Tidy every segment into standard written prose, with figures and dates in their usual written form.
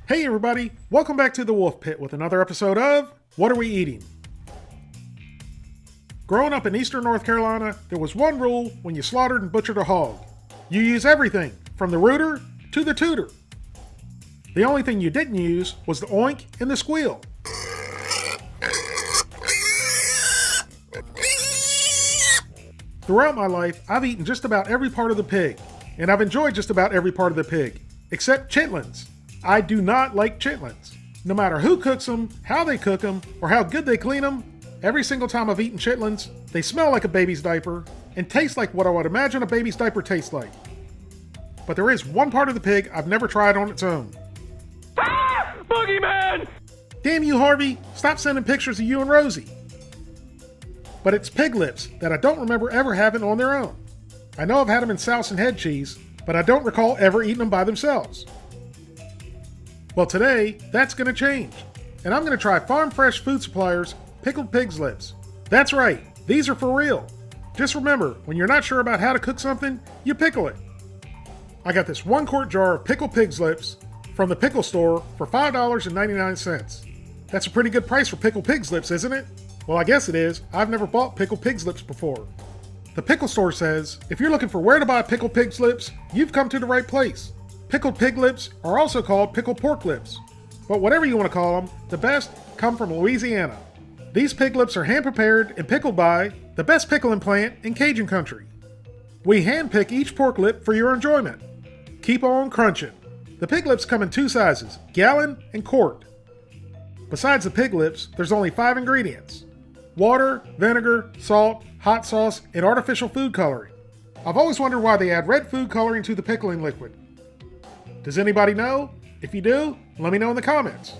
Hey everybody, welcome back to the Wolf Pit with another episode of What Are We Eating? Growing up in eastern North Carolina, there was one rule when you slaughtered and butchered a hog. You use everything, from the rooter to the tooter. The only thing you didn't use was the oink and the squeal. Throughout my life, I've eaten just about every part of the pig, and I've enjoyed just about every part of the pig, except chitlins. I do not like chitlins. No matter who cooks them, how they cook them, or how good they clean them, every single time I've eaten chitlins, they smell like a baby's diaper and taste like what I would imagine a baby's diaper tastes like. But there is one part of the pig I've never tried on its own. Ah! Boogeyman! Damn you, Harvey! Stop sending pictures of you and Rosie. But it's pig lips that I don't remember ever having on their own. I know I've had them in sauce and head cheese, but I don't recall ever eating them by themselves. Well, today, that's going to change. And I'm going to try Farm Fresh Food Supplier's Pickled Pig's Lips. That's right, these are for real. Just remember, when you're not sure about how to cook something, you pickle it. I got this 1-quart jar of pickled pig's lips from the pickle store for $5.99. That's a pretty good price for pickled pig's lips, isn't it? Well, I guess it is. I've never bought pickled pig's lips before. The pickle store says, if you're looking for where to buy pickled pig's lips, you've come to the right place. Pickled pig lips are also called pickled pork lips. But whatever you want to call them, the best come from Louisiana. These pig lips are hand-prepared and pickled by the best pickling plant in Cajun country. We hand-pick each pork lip for your enjoyment. Keep on crunching. The pig lips come in 2 sizes, gallon and quart. Besides the pig lips, there's only 5 ingredients: water, vinegar, salt, hot sauce, and artificial food coloring. I've always wondered why they add red food coloring to the pickling liquid. Does anybody know? If you do, let me know in the comments.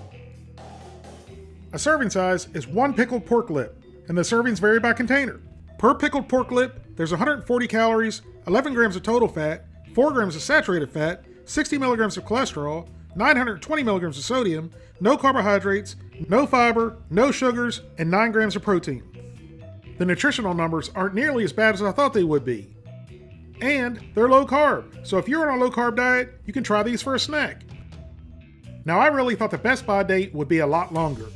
A serving size is 1 pickled pork lip, and the servings vary by container. Per pickled pork lip, there's 140 calories, 11 grams of total fat, 4 grams of saturated fat, 60 milligrams of cholesterol, 920 milligrams of sodium, no carbohydrates, no fiber, no sugars, and 9 grams of protein. The nutritional numbers aren't nearly as bad as I thought they would be. And they're low carb, so if you're on a low carb diet, you can try these for a snack. Now, I really thought the Best By date would be a lot longer,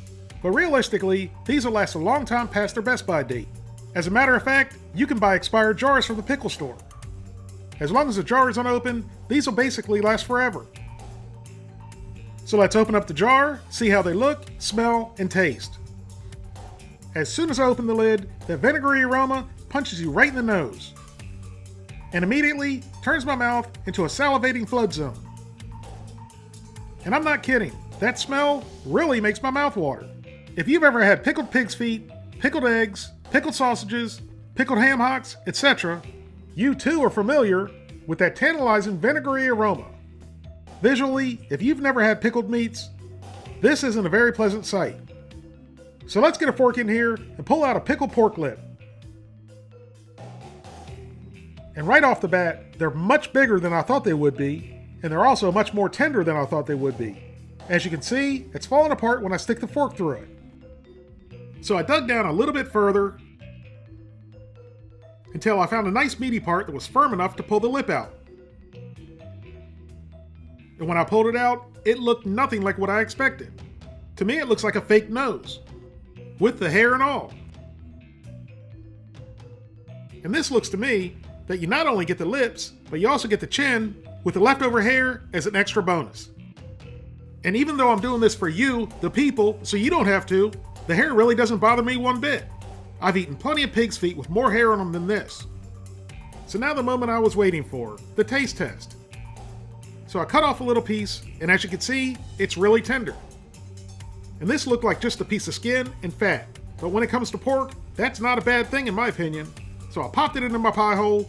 but realistically, these will last a long time past their Best By date. As a matter of fact, you can buy expired jars from the pickle store. As long as the jar is unopened, these will basically last forever. So let's open up the jar, see how they look, smell, and taste. As soon as I open the lid, that vinegary aroma punches you right in the nose, and immediately turns my mouth into a salivating flood zone. And I'm not kidding, that smell really makes my mouth water. If you've ever had pickled pig's feet, pickled eggs, pickled sausages, pickled ham hocks, etc., you too are familiar with that tantalizing vinegary aroma. Visually, if you've never had pickled meats, this isn't a very pleasant sight. So let's get a fork in here and pull out a pickled pork lip. And right off the bat, they're much bigger than I thought they would be, and they're also much more tender than I thought they would be. As you can see, it's falling apart when I stick the fork through it. So I dug down a little bit further until I found a nice meaty part that was firm enough to pull the lip out. And when I pulled it out, it looked nothing like what I expected. To me, it looks like a fake nose, with the hair and all. And this looks to me that you not only get the lips, but you also get the chin with the leftover hair as an extra bonus. And even though I'm doing this for you, the people, so you don't have to, the hair really doesn't bother me one bit. I've eaten plenty of pig's feet with more hair on them than this. So now the moment I was waiting for, the taste test. So I cut off a little piece, and as you can see, it's really tender. And this looked like just a piece of skin and fat, but when it comes to pork, that's not a bad thing in my opinion. So I popped it into my pie hole,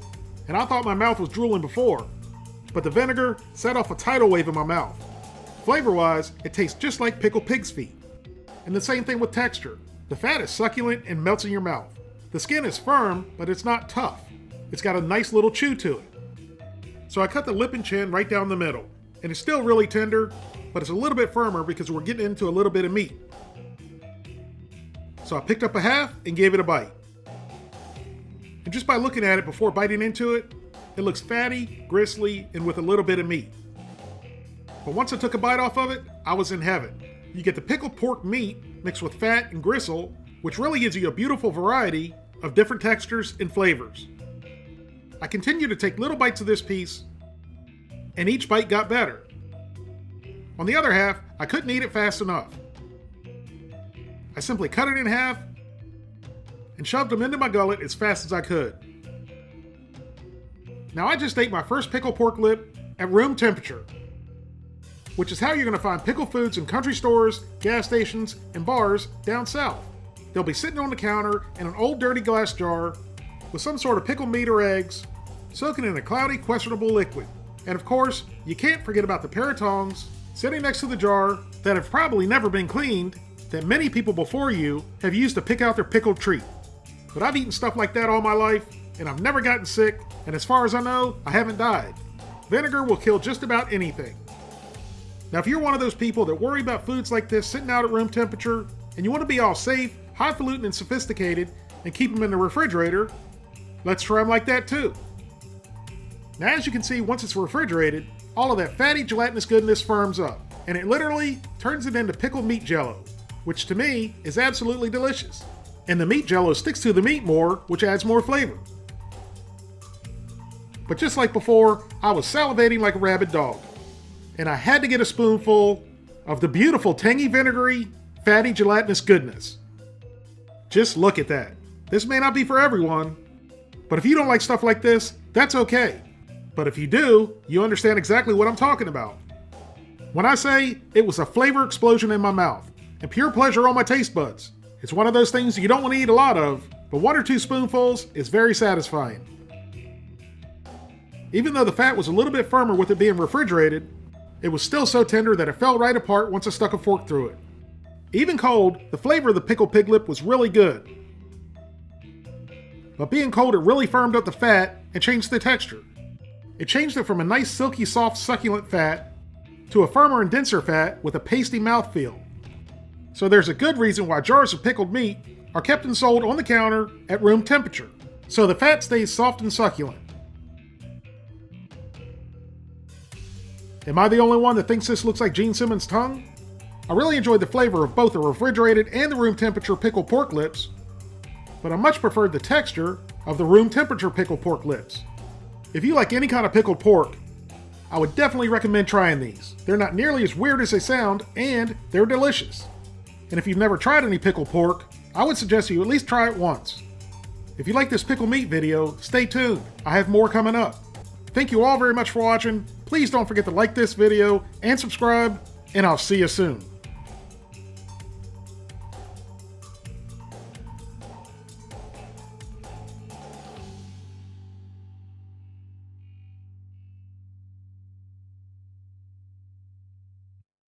and I thought my mouth was drooling before, but the vinegar set off a tidal wave in my mouth. Flavor-wise, it tastes just like pickled pig's feet. And the same thing with texture. The fat is succulent and melts in your mouth. The skin is firm, but it's not tough. It's got a nice little chew to it. So I cut the lip and chin right down the middle, and it's still really tender, but it's a little bit firmer because we're getting into a little bit of meat. So I picked up a half and gave it a bite. And just by looking at it before biting into it, it looks fatty, gristly, and with a little bit of meat. But once I took a bite off of it, I was in heaven. You get the pickled pork meat mixed with fat and gristle, which really gives you a beautiful variety of different textures and flavors. I continued to take little bites of this piece, and each bite got better. On the other half, I couldn't eat it fast enough. I simply cut it in half and shoved them into my gullet as fast as I could. Now I just ate my first pickled pork lip at room temperature, which is how you're going to find pickled foods in country stores, gas stations, and bars down south. They'll be sitting on the counter in an old dirty glass jar with some sort of pickled meat or eggs, soaking in a cloudy, questionable liquid. And of course, you can't forget about the pair of tongs sitting next to the jar that have probably never been cleaned, that many people before you have used to pick out their pickled treat. But I've eaten stuff like that all my life, and I've never gotten sick, and as far as I know, I haven't died. Vinegar will kill just about anything. Now if you're one of those people that worry about foods like this sitting out at room temperature, and you want to be all safe, highfalutin and sophisticated, and keep them in the refrigerator, let's try them like that too. Now as you can see, once it's refrigerated, all of that fatty gelatinous goodness firms up, and it literally turns it into pickled meat jello, which to me is absolutely delicious. And the meat jello sticks to the meat more, which adds more flavor. But just like before, I was salivating like a rabid dog, and I had to get a spoonful of the beautiful tangy vinegary, fatty gelatinous goodness. Just look at that. This may not be for everyone, but if you don't like stuff like this, that's okay. But if you do, you understand exactly what I'm talking about. When I say it was a flavor explosion in my mouth and pure pleasure on my taste buds, it's one of those things you don't want to eat a lot of, but 1 or 2 spoonfuls is very satisfying. Even though the fat was a little bit firmer with it being refrigerated, it was still so tender that it fell right apart once I stuck a fork through it. Even cold, the flavor of the pickled pig lip was really good. But being cold, it really firmed up the fat and changed the texture. It changed it from a nice silky soft succulent fat to a firmer and denser fat with a pasty mouthfeel. So there's a good reason why jars of pickled meat are kept and sold on the counter at room temperature, so the fat stays soft and succulent. Am I the only one that thinks this looks like Gene Simmons' tongue? I really enjoyed the flavor of both the refrigerated and the room temperature pickled pork lips, but I much preferred the texture of the room temperature pickled pork lips. If you like any kind of pickled pork, I would definitely recommend trying these. They're not nearly as weird as they sound, and they're delicious. And if you've never tried any pickled pork, I would suggest you at least try it once. If you like this pickle meat video, stay tuned. I have more coming up. Thank you all very much for watching. Please don't forget to like this video and subscribe, and I'll see you soon.